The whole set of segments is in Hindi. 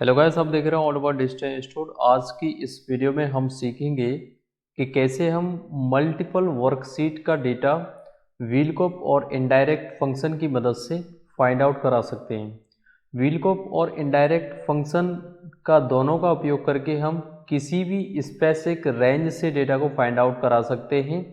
हेलो गाइस, आप देख रहे हो ऑल ओवर डिजिटल इंस्टीट्यूट। आज की इस वीडियो में हम सीखेंगे कि कैसे हम मल्टीपल वर्कशीट का डेटा व्हीलकॉप और इनडायरेक्ट फंक्शन की मदद से फाइंड आउट करा सकते हैं। व्हीलकॉप और इनडायरेक्ट फंक्शन का दोनों का उपयोग करके हम किसी भी स्पेसिफिक रेंज से डेटा को फाइंड आउट करा सकते हैं।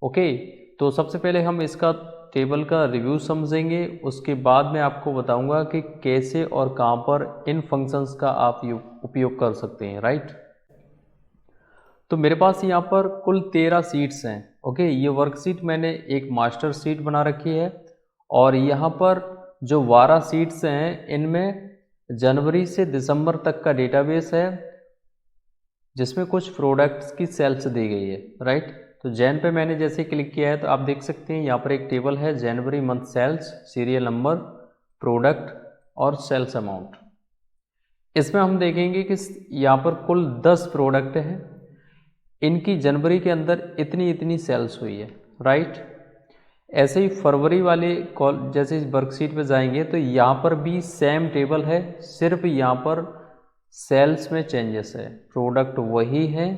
ओके, तो सबसे पहले हम इसका टेबल का रिव्यू समझेंगे, उसके बाद मैं आपको बताऊंगा कि कैसे और कहाँ पर इन फंक्शंस का आप उपयोग कर सकते हैं। राइट, तो मेरे पास यहाँ पर कुल 13 सीट्स हैं। ओके, ये वर्कशीट मैंने एक मास्टर सीट बना रखी है और यहाँ पर जो 12 सीट्स हैं इनमें जनवरी से दिसंबर तक का डेटाबेस है, जिसमें कुछ प्रोडक्ट्स की सेल्स दी गई है। राइट, तो जैन पे मैंने जैसे क्लिक किया है तो आप देख सकते हैं यहाँ पर एक टेबल है, जनवरी month sales, serial number, product और सेल्स अमाउंट। इसमें हम देखेंगे कि यहाँ पर कुल 10 प्रोडक्ट हैं, इनकी जनवरी के अंदर इतनी इतनी सेल्स हुई है। राइट, ऐसे ही फरवरी वाले कॉल जैसे इस वर्कशीट पे जाएंगे तो यहाँ पर भी सेम टेबल है, सिर्फ यहाँ पर सेल्स में चेंजेस है। प्रोडक्ट वही है,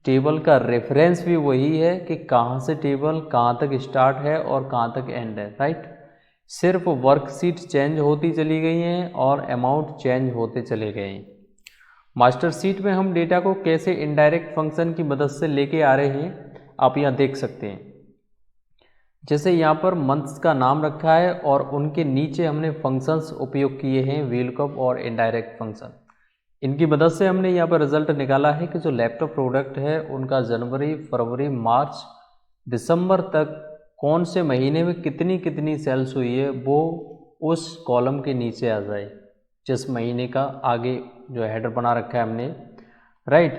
टेबल का रेफरेंस भी वही है कि कहाँ से टेबल कहाँ तक स्टार्ट है और कहाँ तक एंड है। राइट, सिर्फ वर्कशीट चेंज होती चली गई हैं और अमाउंट चेंज होते चले गए हैं। मास्टर शीट में हम डेटा को कैसे इनडायरेक्ट फंक्शन की मदद से लेके आ रहे हैं आप यहाँ देख सकते हैं। जैसे यहाँ पर मंथ्स का नाम रखा है और उनके नीचे हमने फंक्शंस उपयोग किए हैं, व्हीलकॉप और इनडायरेक्ट फंक्शन। इनकी मदद से हमने यहाँ पर रिजल्ट निकाला है कि जो लैपटॉप प्रोडक्ट है उनका जनवरी, फरवरी, मार्च, दिसंबर तक कौन से महीने में कितनी कितनी सेल्स हुई है वो उस कॉलम के नीचे आ जाए, जिस महीने का आगे जो हेडर बना रखा है हमने। राइट,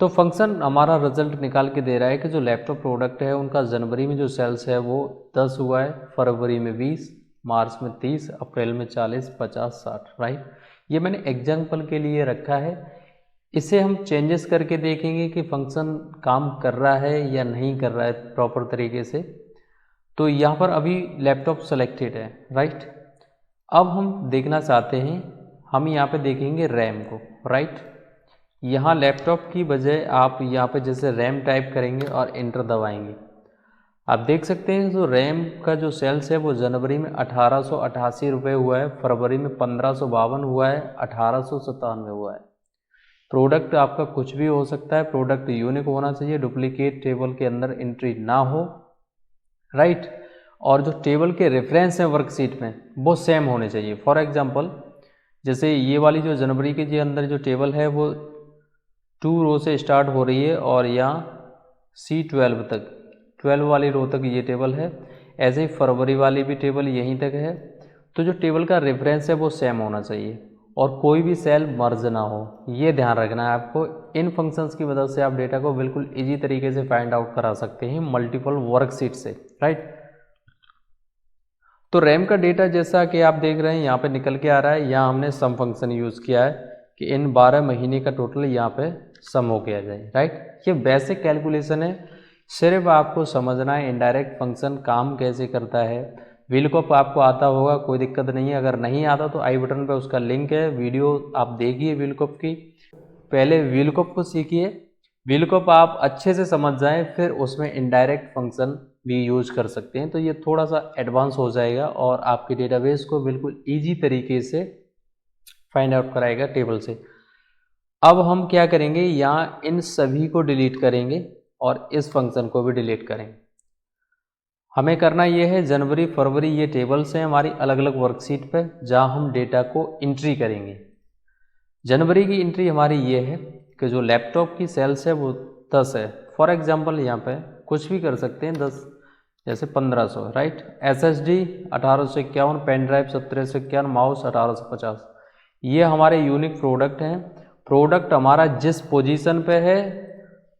तो फंक्शन हमारा रिजल्ट निकाल के दे रहा है कि जो लैपटॉप प्रोडक्ट है उनका जनवरी में जो सेल्स है वो 10 हुआ है, फरवरी में 20, मार्च में 30, अप्रैल में 40, 50, 60। राइट, ये मैंने एग्जाम्पल के लिए रखा है। इसे हम चेंजेस करके देखेंगे कि फंक्शन काम कर रहा है या नहीं कर रहा है प्रॉपर तरीके से। तो यहाँ पर अभी लैपटॉप सेलेक्टेड है। राइट, अब हम देखना चाहते हैं, हम यहाँ पे देखेंगे रैम को। राइट, यहाँ लैपटॉप की बजाय आप यहाँ पे जैसे रैम टाइप करेंगे और इंटर दबाएंगे, आप देख सकते हैं जो रैम का जो सेल्स है वो जनवरी में 1888 रुपये हुआ है, फरवरी में 1552 हुआ है, 1897 हुआ है। प्रोडक्ट आपका कुछ भी हो सकता है, प्रोडक्ट यूनिक होना चाहिए, डुप्लीकेट टेबल के अंदर एंट्री ना हो। राइट, और जो टेबल के रेफरेंस हैं वर्कशीट में वो सेम होने चाहिए। फॉर एग्जांपल जैसे ये वाली जो जनवरी के जो अंदर जो टेबल है वो 2 रो से स्टार्ट हो रही है और यहाँ C12 तक, 12 वाली रो तक ये टेबल है। ऐसे ही फरवरी वाली भी टेबल यहीं तक है। तो जो टेबल का रेफरेंस है वो सेम होना चाहिए और कोई भी सेल मर्ज ना हो, ये ध्यान रखना है आपको। इन फंक्शंस की मदद से आप डेटा को बिल्कुल इजी तरीके से फाइंड आउट करा सकते हैं मल्टीपल वर्कशीट से। राइट, तो रैम का डेटा जैसा कि आप देख रहे हैं यहाँ पे निकल के आ रहा है। यहाँ हमने सम फंक्शन यूज़ किया है कि इन 12 महीने का टोटल यहाँ पे सम हो के आ जाए। राइट, ये बेसिक कैलकुलेशन है, सिर्फ आपको समझना है इनडायरेक्ट फंक्शन काम कैसे करता है। व्हीलकॉप आपको आता होगा, कोई दिक्कत नहीं है। अगर नहीं आता तो आई बटन पे उसका लिंक है, वीडियो आप देखिए व्हीलकॉप की, पहले व्हीलकॉप को सीखिए। व्हीलकॉप आप अच्छे से समझ जाएं, फिर उसमें इनडायरेक्ट फंक्शन भी यूज कर सकते हैं। तो ये थोड़ा सा एडवांस हो जाएगा और आपके डेटाबेस को बिल्कुल इजी तरीके से फाइंड आउट कराएगा टेबल से। अब हम क्या करेंगे, यहाँ इन सभी को डिलीट करेंगे और इस फंक्शन को भी डिलीट करेंगे। हमें करना ये है, जनवरी फरवरी ये टेबल्स हैं हमारी अलग अलग वर्कशीट पे जहाँ हम डेटा को एंट्री करेंगे। जनवरी की एंट्री हमारी ये है कि जो लैपटॉप की सेल्स है वो 10 है। फॉर एग्जांपल यहाँ पे कुछ भी कर सकते हैं, 10 जैसे 1500। Right, SSD 1851, pen drive 1751, mouse 1850। ये हमारे यूनिक प्रोडक्ट हैं। प्रोडक्ट हमारा जिस पोजीशन पे है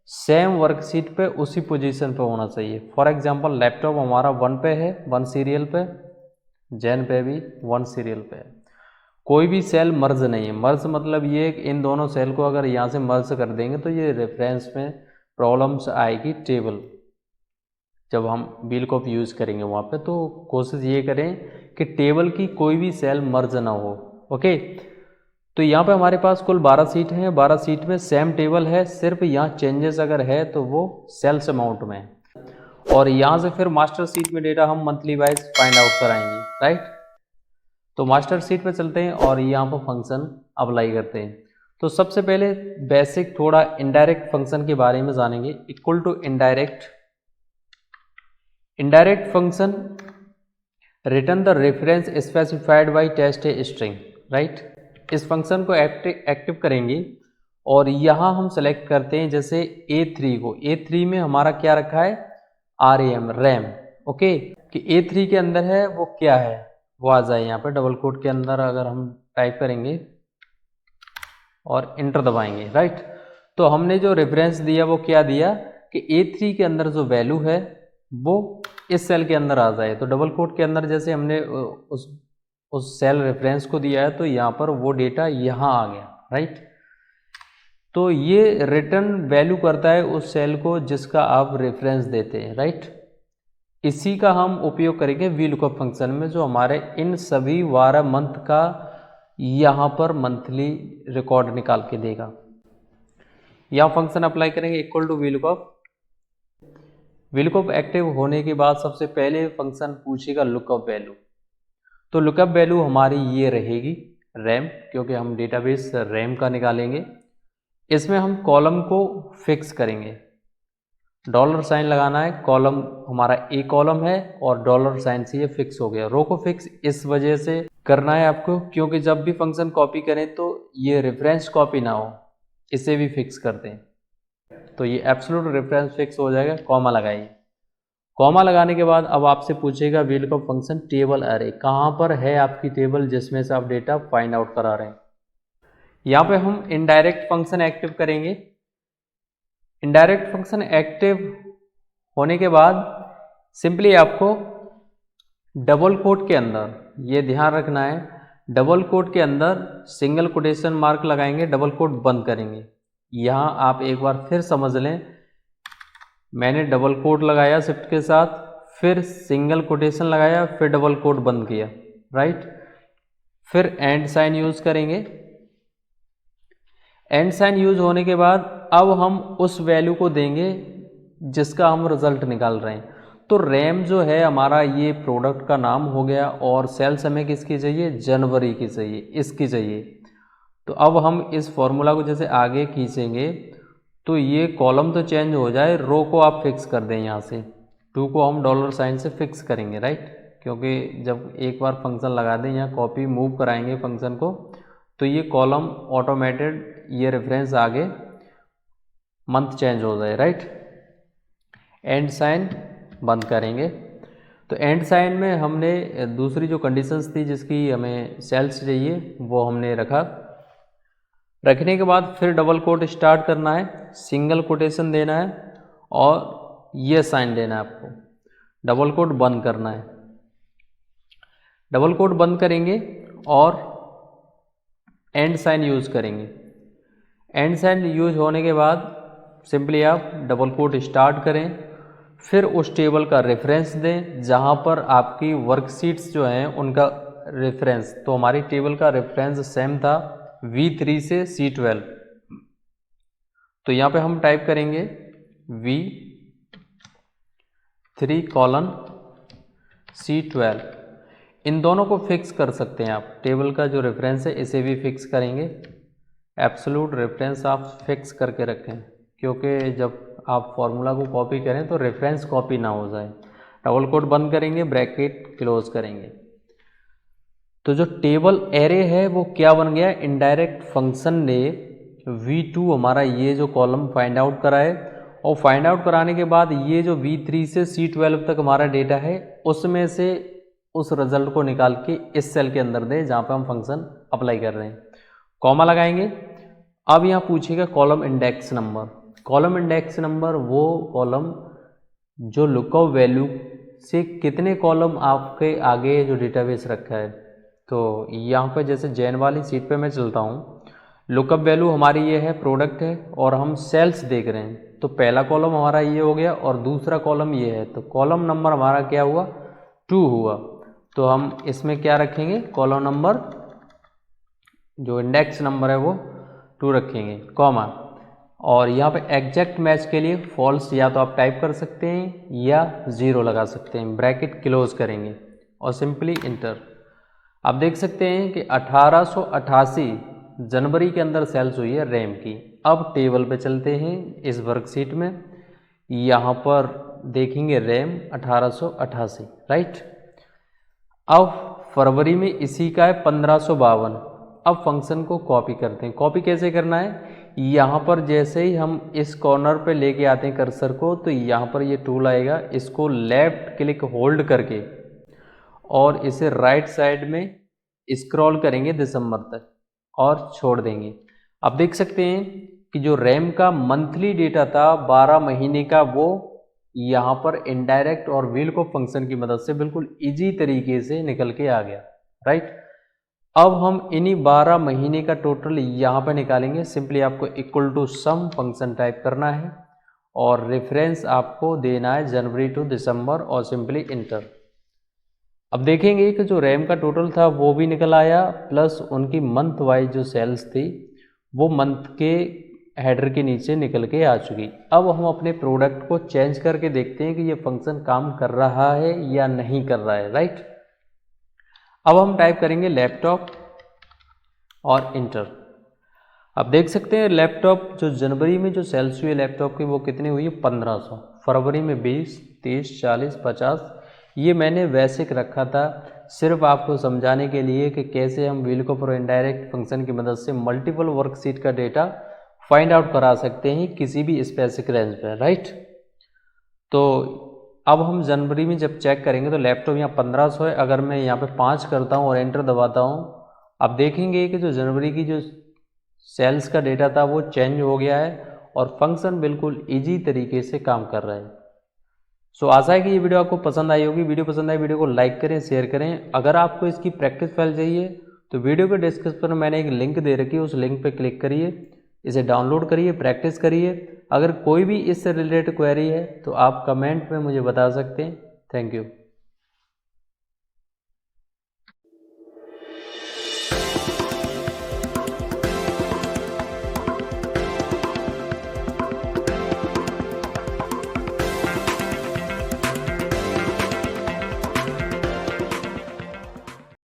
सेम वर्कशीट पे उसी पोजीशन पे होना चाहिए। फॉर एग्जांपल लैपटॉप हमारा 1 पे है, 1 सीरियल पे, जैन पे भी 1 सीरियल पे है। कोई भी सेल मर्ज नहीं है। मर्ज मतलब ये कि इन दोनों सेल को अगर यहाँ से मर्ज कर देंगे तो ये रेफरेंस में प्रॉब्लम्स आएगी टेबल, जब हम व्हीलकॉप यूज़ करेंगे वहाँ पे। तो कोशिश ये करें कि टेबल की कोई भी सेल मर्ज ना हो। ओके, तो यहाँ पे हमारे पास कुल 12 सीट हैं, 12 सीट में सेम टेबल है, सिर्फ यहाँ चेंजेस अगर है तो वो सेल्स अमाउंट में है। और यहाँ से फिर मास्टर सीट में डेटा हम मंथली वाइज फाइंड आउट कराएंगे, राइट। तो मास्टर सीट पे चलते हैं और यहाँ पर फंक्शन अप्लाई करते हैं। तो सबसे पहले बेसिक थोड़ा इनडायरेक्ट फंक्शन के बारे में जानेंगे। Equal to indirect function return the reference specified by text a string, right. इस फंक्शन को एक्टिव करेंगे और यहाँ हम सेलेक्ट करते हैं जैसे A3 को। A3 में हमारा क्या रखा है, रैम, ओके, कि A3 के अंदर है वो क्या है वो आ जाए यहाँ पे डबल कोट के अंदर। अगर हम टाइप करेंगे और इंटर दबाएंगे, राइट, तो हमने जो रेफरेंस दिया वो क्या दिया कि A3 के अंदर जो वैल्यू है वो इस सेल के अंदर आ जाए। तो डबल कोट के अंदर जैसे हमने उस सेल रेफरेंस को दिया है तो यहाँ पर वो डेटा यहाँ आ गया, राइट। तो ये रिटर्न वैल्यू करता है उस सेल को जिसका आप रेफरेंस देते हैं, राइट। इसी का हम उपयोग करेंगे VLOOKUP फंक्शन में, जो हमारे इन सभी 12 मंथ का यहाँ पर मंथली रिकॉर्ड निकाल के देगा। यहाँ फंक्शन अप्लाई करेंगे इक्वल टू VLOOKUP एक्टिव होने के बाद सबसे पहले फंक्शन पूछेगा लुकअप वैल्यू। तो लुकअप वैल्यू हमारी ये रहेगी रैम, क्योंकि हम डेटाबेस रैम का निकालेंगे। इसमें हम कॉलम को फिक्स करेंगे, $साइन लगाना है। कॉलम हमारा ए कॉलम है और $साइन से ये फिक्स हो गया। रो को फिक्स इस वजह से करना है आपको क्योंकि जब भी फंक्शन कॉपी करें तो ये रेफरेंस कॉपी ना हो, इसे भी फिक्स करते हैं। तो ये एब्सोल्यूट रेफरेंस फिक्स हो जाएगा। कॉमा लगाइए। कॉमा लगाने के बाद अब आपसे पूछेगा VLOOKUP फंक्शन टेबल अरे, कहाँ पर है आपकी टेबल जिसमें से आप डेटा फाइंड आउट करा रहे हैं। यहाँ पे हम इनडायरेक्ट फंक्शन एक्टिव करेंगे। इनडायरेक्ट फंक्शन एक्टिव होने के बाद सिंपली आपको डबल कोट के अंदर, ये ध्यान रखना है, डबल कोट के अंदर सिंगल कोटेशन मार्क लगाएंगे, डबल कोट बंद करेंगे। यहाँ आप एक बार फिर समझ लें, मैंने डबल कोट लगाया शिफ्ट के साथ, फिर सिंगल कोटेशन लगाया, फिर डबल कोट बंद किया, राइट। फिर एंड साइन यूज करेंगे। एंड साइन यूज होने के बाद अब हम उस वैल्यू को देंगे जिसका हम रिजल्ट निकाल रहे हैं। तो रैम जो है हमारा ये प्रोडक्ट का नाम हो गया और सेल्स हमें किसकी चाहिए, जनवरी की चाहिए, इसकी चाहिए। तो अब हम इस फॉर्मूला को जैसे आगे खींचेंगे तो ये कॉलम तो चेंज हो जाए, रो को आप फिक्स कर दें। यहाँ से 2 को हम $साइन से फिक्स करेंगे, राइट, क्योंकि जब एक बार फंक्शन लगा दें या कॉपी मूव कराएंगे फंक्शन को तो ये कॉलम ऑटोमेटेड ये रेफरेंस आगे मंथ चेंज हो जाए, राइट। एंड साइन बंद करेंगे। तो एंड साइन में हमने दूसरी जो कंडीशंस थी जिसकी हमें सेल्स चाहिए वो हमने रखा। रखने के बाद फिर डबल कोट स्टार्ट करना है, सिंगल कोटेशन देना है और ये साइन देना है आपको। डबल कोट बंद करना है। डबल कोट बंद करेंगे और एंड साइन यूज करेंगे। एंड साइन यूज होने के बाद सिंपली आप डबल कोट स्टार्ट करें, फिर उस टेबल का रेफरेंस दें जहां पर आपकी वर्कशीट्स जो हैं उनका रेफरेंस। तो हमारी टेबल का रेफरेंस सेम था V3 से C12। तो यहाँ पे हम टाइप करेंगे V3 कॉलन C12। इन दोनों को फिक्स कर सकते हैं आप। टेबल का जो रेफरेंस है इसे भी फिक्स करेंगे। एब्सोल्यूट रेफरेंस आप फिक्स करके रखें क्योंकि जब आप फॉर्मूला को कॉपी करें तो रेफरेंस कॉपी ना हो जाए। डबल कोट बंद करेंगे, ब्रैकेट क्लोज करेंगे। तो जो टेबल एरे है वो क्या बन गया, इनडायरेक्ट फंक्शन ने V2 हमारा ये जो कॉलम फाइंड आउट कराए और फाइंड आउट कराने के बाद ये जो V3 से C12 तक हमारा डेटा है उसमें से उस रिजल्ट को निकाल के इस सेल के अंदर दे जहाँ पे हम फंक्शन अप्लाई कर रहे हैं। कॉमा लगाएंगे। अब यहाँ पूछेगा column index number. Column index number वो कॉलम जो लुकअप वैल्यू से कितने कॉलम आपके आगे जो डेटाबेस रखा है। तो यहाँ पे जैसे जैन वाली सीट पे मैं चलता हूँ, लुकअप वैल्यू हमारी ये है, प्रोडक्ट है और हम सेल्स देख रहे हैं। तो पहला कॉलम हमारा ये हो गया और दूसरा कॉलम ये है। तो कॉलम नंबर हमारा क्या हुआ, 2 हुआ। तो हम इसमें क्या रखेंगे, कॉलम नंबर जो इंडेक्स नंबर है वो 2 रखेंगे, कॉमा, और यहाँ पे एग्जैक्ट मैच के लिए फॉल्स या तो आप टाइप कर सकते हैं या 0 लगा सकते हैं, ब्रैकेट क्लोज करेंगे और सिंपली इंटर। आप देख सकते हैं कि 1888 जनवरी के अंदर सेल्स हुई है रैम की। अब टेबल पे चलते हैं इस वर्कशीट में, यहाँ पर देखेंगे रैम 1888, राइट। अब फरवरी में इसी का है 1552। अब फंक्शन को कॉपी करते हैं। कॉपी कैसे करना है, यहाँ पर जैसे ही हम इस कॉर्नर पे लेके आते हैं कर्सर को, तो यहाँ पर ये टूल आएगा, इसको लेफ्ट क्लिक होल्ड करके और इसे राइट साइड में स्क्रॉल करेंगे दिसंबर तक और छोड़ देंगे। आप देख सकते हैं कि जो रैम का मंथली डेटा था 12 महीने का, वो यहाँ पर इनडायरेक्ट और व्हील को फंक्शन की मदद से बिल्कुल इजी तरीके से निकल के आ गया, राइट। अब हम इन्हीं 12 महीने का टोटल यहाँ पर निकालेंगे। सिंपली आपको equal to sum function type करना है और रेफरेंस आपको देना है जनवरी टू दिसंबर और सिंपली इंटर। अब देखेंगे कि जो रैम का टोटल था वो भी निकल आया, प्लस उनकी मंथ वाइज जो सेल्स थी वो मंथ के हेडर के नीचे निकल के आ चुकी। अब हम अपने प्रोडक्ट को चेंज करके देखते हैं कि ये फंक्शन काम कर रहा है या नहीं कर रहा है, राइट। अब हम टाइप करेंगे लैपटॉप और इंटर। अब देख सकते हैं लैपटॉप जो जनवरी में जो सेल्स हुई लैपटॉप की वो कितनी हुई है, 1500। फरवरी में 20, 30, 40, 50। ये मैंने बेसिक रखा था सिर्फ आपको समझाने के लिए कि कैसे हम VLOOKUP और इनडायरेक्ट फंक्शन की मदद से मल्टीपल वर्कशीट का डेटा फाइंड आउट करा सकते हैं किसी भी स्पेसिफिक रेंज पर, राइट। तो अब हम जनवरी में जब चेक करेंगे तो लैपटॉप यहाँ 1500 है। अगर मैं यहाँ पे 5 करता हूँ और एंटर दबाता हूँ, आप देखेंगे कि जो जनवरी की जो सेल्स का डेटा था वो चेंज हो गया है और फंक्शन बिल्कुल इजी तरीके से काम कर रहा है। सो आशा है कि ये वीडियो आपको पसंद आई होगी। वीडियो पसंद आई वीडियो को लाइक करें, शेयर करें। अगर आपको इसकी प्रैक्टिस फाइल चाहिए तो वीडियो के डिस्क्रिप्शन में मैंने एक लिंक दे रखी है, उस लिंक पर क्लिक करिए, इसे डाउनलोड करिए, प्रैक्टिस करिए। अगर कोई भी इससे रिलेटेड क्वेरी है तो आप कमेंट में मुझे बता सकते हैं। Thank you.